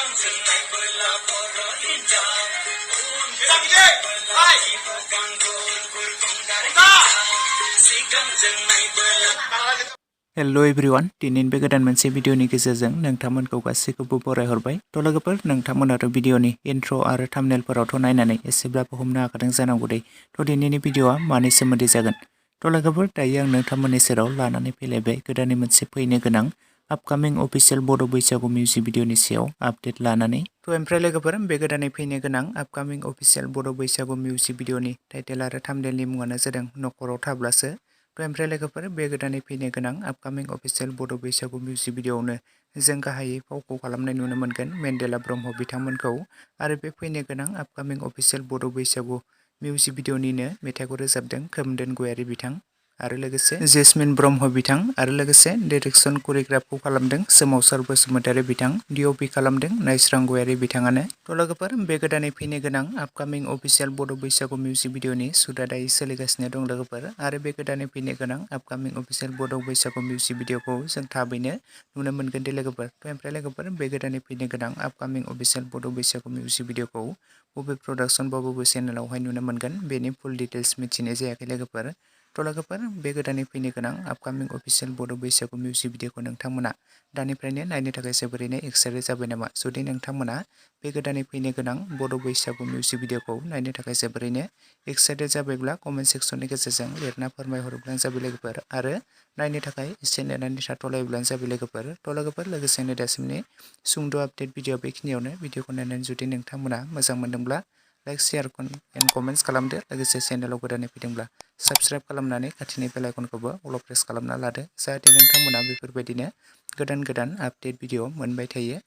Hello everyone दिनैनि बे गोदान मोनसे भिडिअनि गेजेरजों नोंथांमोनखौ गासैखौबो बरायहरबाय। थ' लोगोफोर नोंथांमोनाथ' भिडिअनि इन्ट्र' आरो थाम्बनेलफोरावथ' नायनानै एसेब्लाबो हमनो हाखादों जानांगौ दै। थ' दिनैनि भिडिअआ मानि सोमोन्दै जागोन। थ' लोगोफोर दायो आं नोंथांमोननि सेराव लानानै फैलायबाय गोदानै मोनसे फैनो गोनां आपकामिं अफिसियेल बड' बैसागु मिउजिक भिडिअनि सायाव आपडेट लानानै। थ' ओमफ्राय लोगोफोर बे गोदानै फैनो गोनां आपकामिं अफिसियेल बड' बैसागु मिउजिक भिडिअनि टाइटेल आरो थाम्बनेलनि मुङानो जादों न'खराव थाब्लासो। थ' ओमफ्राय लोगोफोर बे गोदानै फैनो गोनां आपकामिं अफिसियेल बड' बैसागु मिउजिक भिडिअआवनो जों गाहायै फावखौ खालामनाय नुनो मोनगोन मेन्डेला ब्रह्म बिथांमोनखौ। आरो बे फैनो गोनां आपकामिं अफिसियेल बड' बैसागु मिउजिक भिडिअनिनो मेथाइखौ रोजाबदों खोमदोन गयारि बिथां आरो लोगोसे जेसमिन ब्रह्म बिथां आरो लोगोसे डाइरेक्सन करिय'ग्राफखौ खालामदों सोमावसार बसुमतारी बिथां, डिअपि खालामदों नायस्रां गयारि बिथाङानो। थ' लोगोफोर बे गोदानै फैनो गोनां आपकामिं अफिसियेल बड' बैसागु मिउजिक भिडिअनि शुटआ दायो सोलिगासिनो दं लोगोफोर। आरो बे गोदानै फैनो गोनां आपकामिं अफिसियेल बड' बैसागु मिउजिक भिडिअखौ जों थाबैनो नुनो मोनगोन दे लोगोफोर। थ' ओमफ्राय लोगोफोर बे गोदानै फैनो गोनां आपकामिं अफिसियेल बड' बैसागु मिउजिक भिडिअखौ बबे प्रडाक्सन बा बबे चेनेलावहाय नुनो मोनगोन बेनि फुल डिटेल्स मिथिनाय जायाखै लोगोफोर। थ' लोगोफोर बे गोदानै फैनो गोनां आपकामिं अफिसियेल बड' बैसागु मिउजिक भिडिअखौ नोंथांमोना दानिफ्रायनो नायनो थाखाय जोबोरैनो एक्साइटेड जाबाय नामा? जुदि नोंथांमोना बे गोदानै फैनो गोनां बड' बैसागु मिउजिक भिडिअखौ नायनो थाखाय जोबोरैनो एक्साइटेड जाबायब्ला कमेन्ट सेक्सननि गेजेरजों लिरना फोरमायहरोब्लानो जाबाय लोगोफोर। आरो नायनो थाखाय एसे नेनानै थाथ'लायोब्लानो जाबाय लोगोफोर। थ' लोगोफोर लोगोसेनो दासिमनि सुंद' आपडेट भिडिअ बेखिनियावनो। भिडिअखौ नायनानै जुदि नोंथांमोना मोजां मोनदोंब्ला लाइक शेयार एन्ड कमेन्ट्स खालामदो। लोगोसे चेनेलाव गोदानै फैदोंब्ला साबस्क्राइब खालामनानै खाथिनि बेल आइकनखौबो अल प्रेस खालामना लादो जाहाथे नोंथांमोना बेफोरबायदिनो गोदान गोदान आपडेट भिडिअ मोनबाय थायो।